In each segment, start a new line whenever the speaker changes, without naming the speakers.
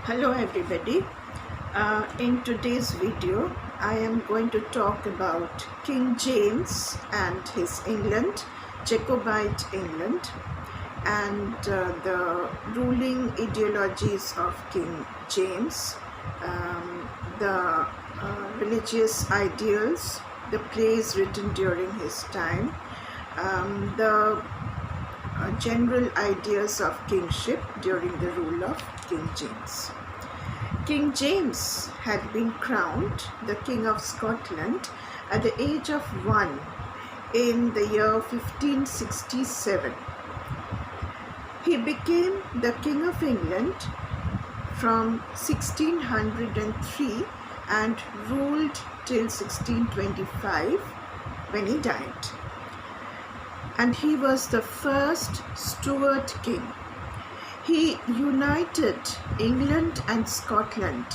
Hello everybody. In today's video, I am going to talk about King James and his England, Jacobite England, and the ruling ideologies of King James, the religious ideals, the plays written during his time, the general ideas of kingship during the rule of King James. King James had been crowned the King of Scotland at the age of 1 in the year 1567. He became the King of England from 1603 and ruled till 1625 when he died. And he was the first Stuart king. He united England and Scotland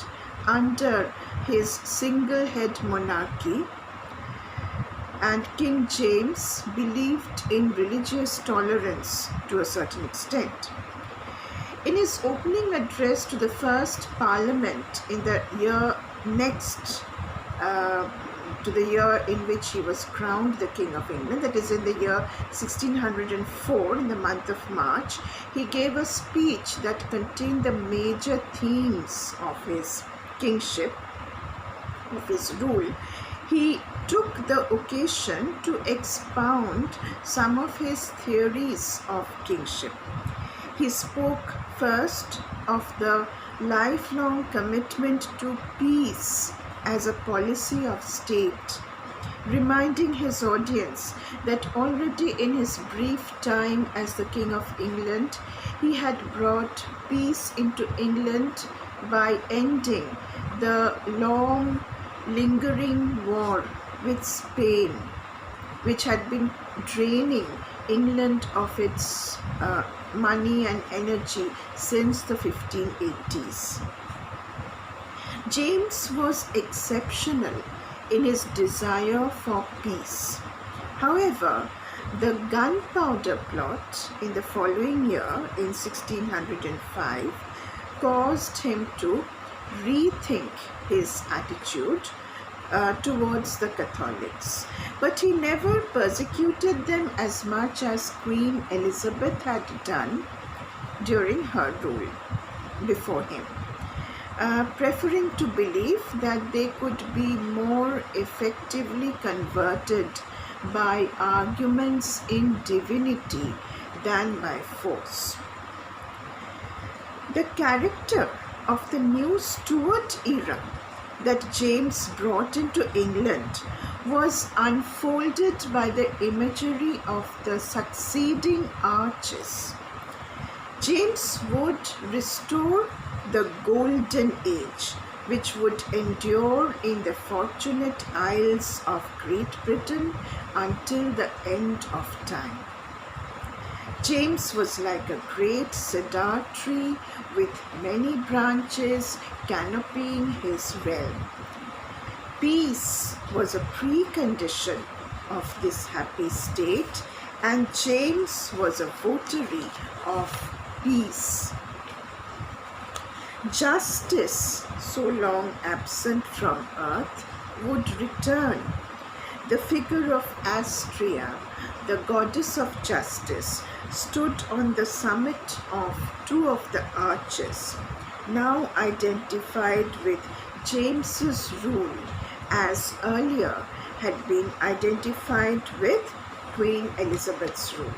under his single-head monarchy, and King James believed in religious tolerance to a certain extent. In his opening address to the first Parliament in the year next to the year in which he was crowned the King of England, that is in the year 1604, in the month of March, he gave a speech that contained the major themes of his kingship, of his rule. He took the occasion to expound some of his theories of kingship. He spoke first of the lifelong commitment to peace as a policy of state, reminding his audience that already in his brief time as the King of England, he had brought peace into England by ending the long lingering war with Spain, which had been draining England of its money and energy since the 1580s. James was exceptional in his desire for peace. However, the gunpowder plot in the following year, in 1605, caused him to rethink his attitude towards the Catholics. But he never persecuted them as much as Queen Elizabeth had done during her rule before him. Preferring to believe that they could be more effectively converted by arguments in divinity than by force. The character of the new Stuart era that James brought into England was unfolded by the imagery of the succeeding arches. James would restore the Golden Age, which would endure in the Fortunate Isles of Great Britain until the end of time. James was like a great cedar tree with many branches canopying his realm. Peace was a precondition of this happy state, and James was a votary of peace. Justice, so long absent from earth, would return. The figure of Astrea, the goddess of justice, stood on the summit of two of the arches, now identified with James's rule, as earlier had been identified with Queen Elizabeth's rule.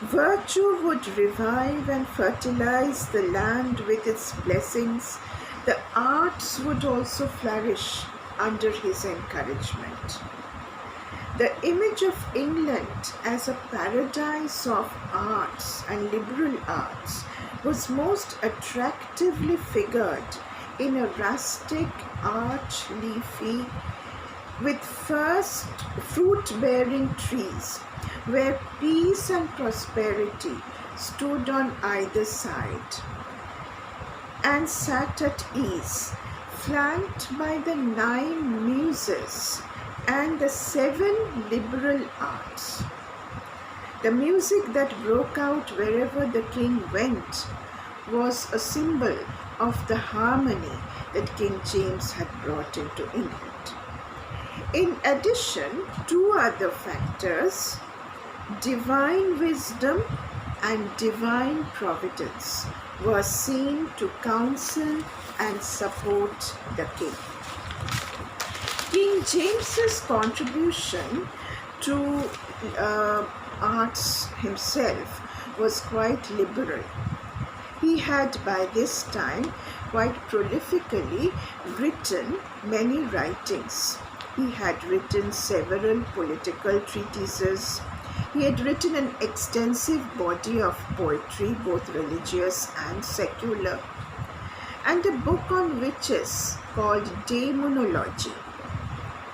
Virtue would revive and fertilize the land with its blessings. The arts would also flourish under his encouragement. The image of England as a paradise of arts and liberal arts was most attractively figured in a rustic arch leafy with first fruit-bearing trees, where peace and prosperity stood on either side and sat at ease, flanked by the 9 muses and the 7 liberal arts. The music that broke out wherever the king went was a symbol of the harmony that King James had brought into England. In addition, two other factors, divine wisdom and divine providence, were seen to counsel and support the king. King James's contribution to arts himself was quite liberal. He had by this time quite prolifically written many writings. He had written several political treatises. He had written an extensive body of poetry, both religious and secular, and a book on witches called Demonology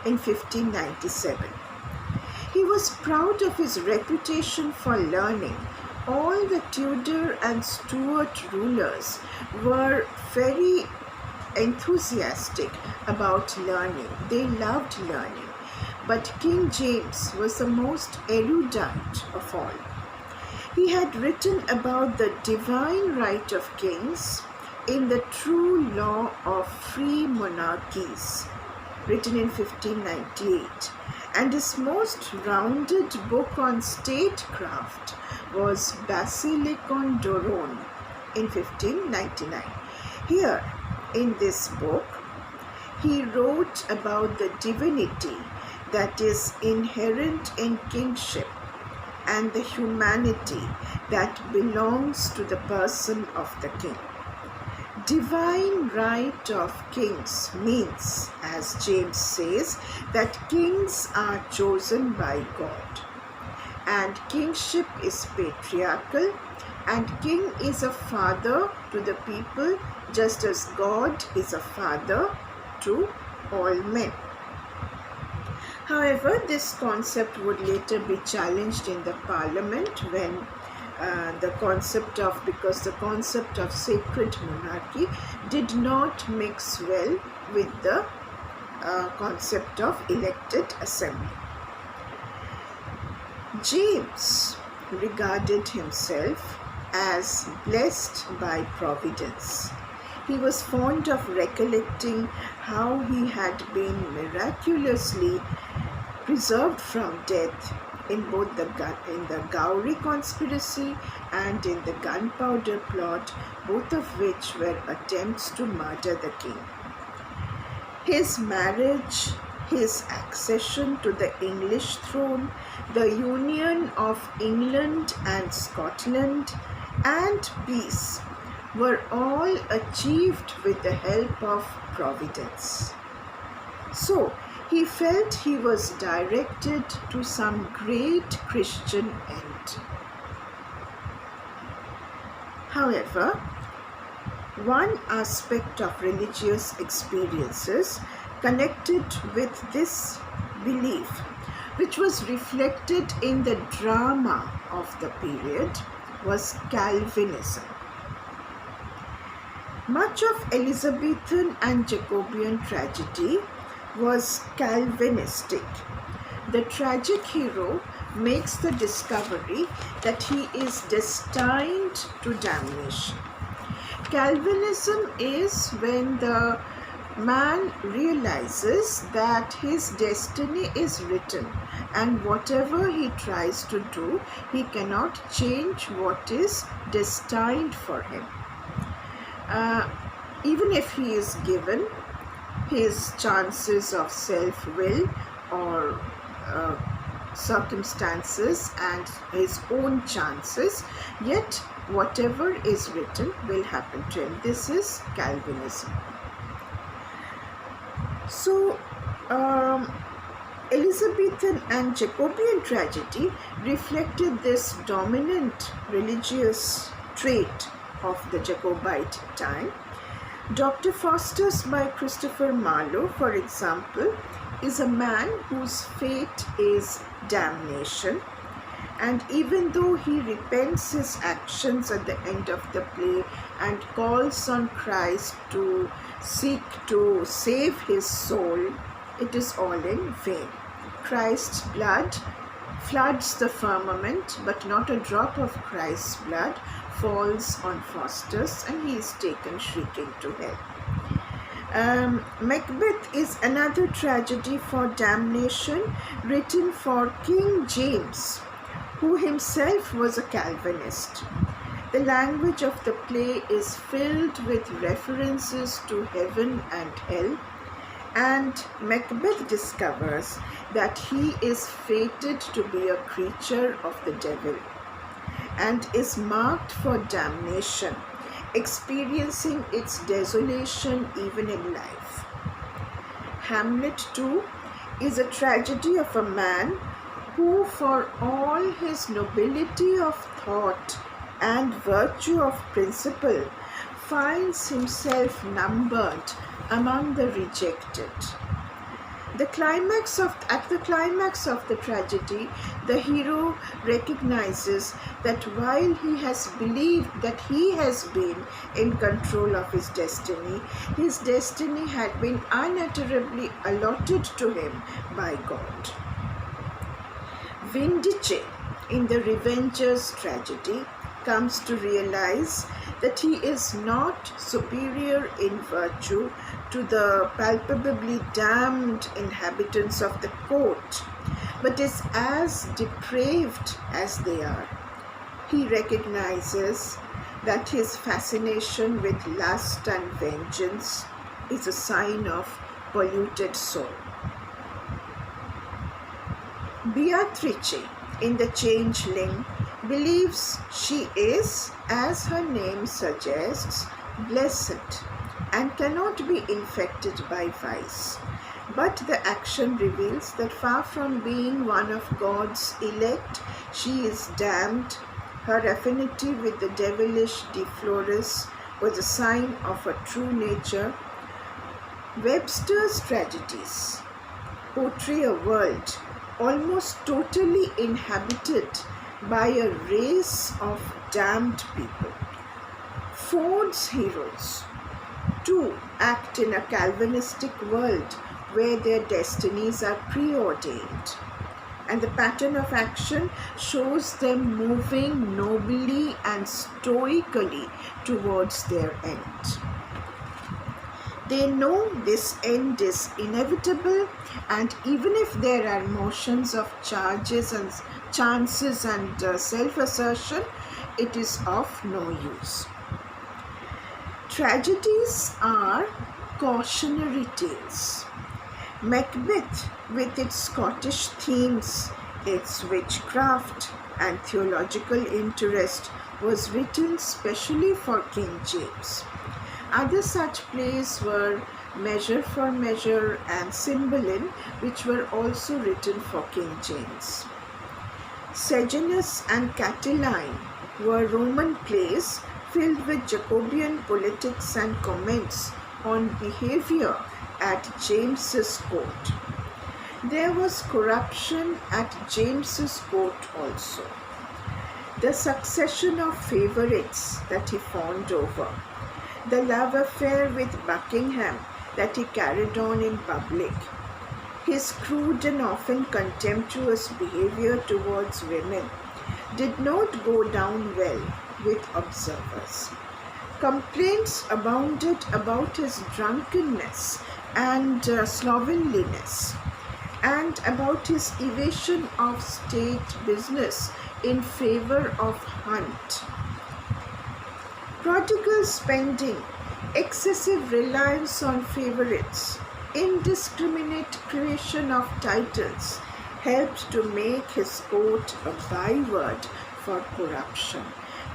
in 1597. He was proud of his reputation for learning. All the Tudor and Stuart rulers were very enthusiastic about learning. They loved learning. But King James was the most erudite of all. He had written about the divine right of kings in the True Law of Free Monarchies, written in 1598, and his most rounded book on statecraft was Basilicon Doron in 1599. Here, in this book, he wrote about the divinity that is inherent in kingship and the humanity that belongs to the person of the king. Divine right of kings means, as James says, that kings are chosen by God, and kingship is patriarchal, and king is a father to the people, just as God is a father to all men. However, this concept would later be challenged in the Parliament when because the concept of sacred monarchy did not mix well with the concept of elected assembly. James regarded himself as blessed by providence. He was fond of recollecting how he had been miraculously preserved from death in both the Gowrie conspiracy and in the gunpowder plot, both of which were attempts to murder the king. His marriage, his accession to the English throne, the union of England and Scotland, and peace were all achieved with the help of Providence. So, he felt he was directed to some great Christian end. However, one aspect of religious experiences connected with this belief, which was reflected in the drama of the period, was Calvinism. Much of Elizabethan and Jacobean tragedy was Calvinistic. The tragic hero makes the discovery that he is destined to damnation. Calvinism is when the man realizes that his destiny is written, and whatever he tries to do, he cannot change what is destined for him. Even if he is given his chances of self-will or circumstances and his own chances, yet whatever is written will happen to him. This is Calvinism. So, Elizabethan and Jacobean tragedy reflected this dominant religious trait of the Jacobite time. Dr. Faustus by Christopher Marlowe, for example, is a man whose fate is damnation, and even though he repents his actions at the end of the play and calls on Christ to seek to save his soul, it is all in vain. Christ's blood floods the firmament, but not a drop of Christ's blood falls on Faustus and he is taken shrieking to hell. Macbeth is another tragedy for damnation written for King James, who himself was a Calvinist. The language of the play is filled with references to heaven and hell, and Macbeth discovers that he is fated to be a creature of the devil and is marked for damnation, experiencing its desolation even in life. Hamlet, too, is a tragedy of a man who, for all his nobility of thought and virtue of principle, finds himself numbered among the rejected. At the climax of the tragedy, the hero recognizes that while he has believed that he has been in control of his destiny had been unutterably allotted to him by God. Vindice, in the Revenger's tragedy, comes to realize that he is not superior in virtue to the palpably damned inhabitants of the court, but is as depraved as they are. He recognizes that his fascination with lust and vengeance is a sign of polluted soul. Beatrice, in The Changeling, believes she is, as her name suggests, blessed and cannot be infected by vice. But the action reveals that far from being one of God's elect, she is damned. Her affinity with the devilish De Flores was a sign of her true nature. Webster's tragedies portray a world almost totally inhabited by a race of damned people. Ford's heroes, too, act in a Calvinistic world where their destinies are preordained, and the pattern of action shows them moving nobly and stoically towards their end. They know this end is inevitable, and even if there are motions of chances and self-assertion, it is of no use. Tragedies are cautionary tales. Macbeth, with its Scottish themes, its witchcraft and theological interest, was written specially for King James. Other such plays were Measure for Measure and Cymbeline, which were also written for King James. Sejanus and Catiline were Roman plays filled with Jacobean politics and comments on behavior at James's court. There was corruption at James's court also. The succession of favorites that he fawned over, the love affair with Buckingham that he carried on in public, his crude and often contemptuous behavior towards women did not go down well with observers. Complaints abounded about his drunkenness and slovenliness, and about his evasion of state business in favor of hunt. Prodigal spending, excessive reliance on favorites, indiscriminate creation of titles helped to make his court a byword for corruption,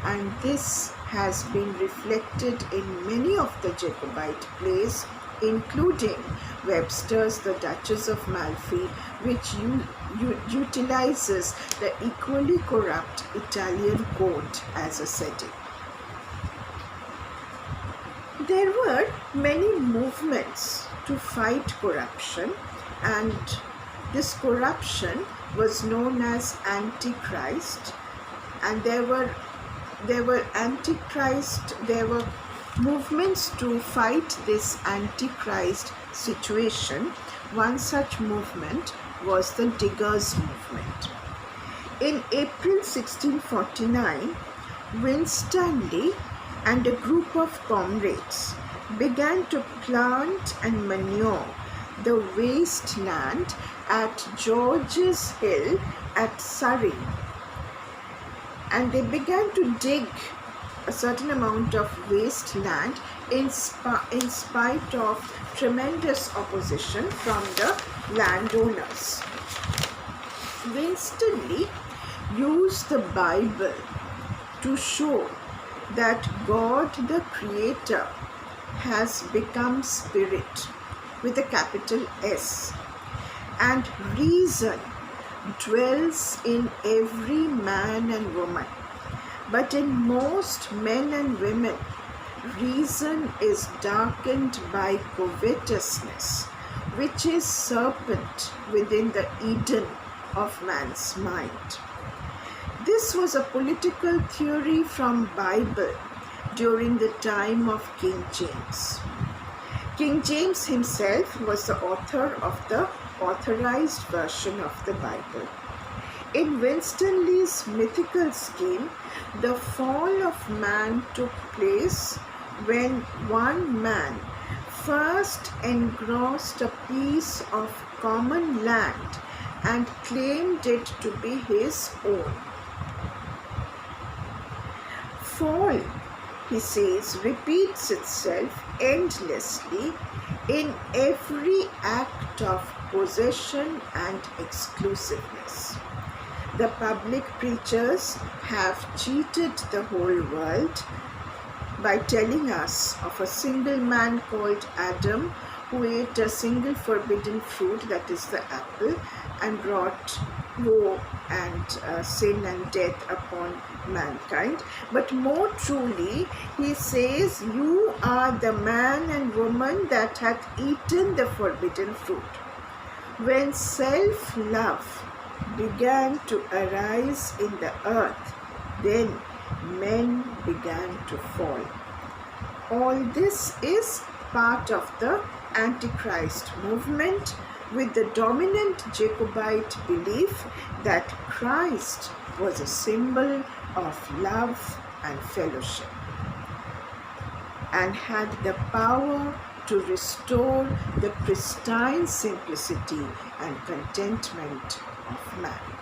and this has been reflected in many of the Jacobite plays, including Webster's The Duchess of Malfi, which utilizes the equally corrupt Italian court as a setting. There were many movements to fight corruption, and this corruption was known as Antichrist, and there were movements to fight this Antichrist situation. One such movement was the Diggers movement. In April 1649, Winstanley and a group of comrades began to plant and manure the wasteland at George's Hill at Surrey, and they began to dig a certain amount of wasteland in spite of tremendous opposition from the landowners. Winstanley used the Bible to show that God the Creator has become spirit with a capital S, and reason dwells in every man and woman. But in most men and women, reason is darkened by covetousness, which is serpent within the Eden of man's mind. This was a political theory from Bible during the time of King James. King James himself was the author of the authorized version of the Bible. In Winstanley's mythical scheme, the fall of man took place when one man first engrossed a piece of common land and claimed it to be his own. Fall, he says, repeats itself endlessly in every act of possession and exclusiveness. The public preachers have cheated the whole world by telling us of a single man called Adam who ate a single forbidden fruit, that is the apple, and brought woe and sin and death upon mankind. But more truly, he says, you are the man and woman that hath eaten the forbidden fruit. When self-love began to arise in the earth, then men began to fall. All this is part of the Antichrist movement, with the dominant Jacobite belief that Christ was a symbol of love and fellowship and had the power to restore the pristine simplicity and contentment of man.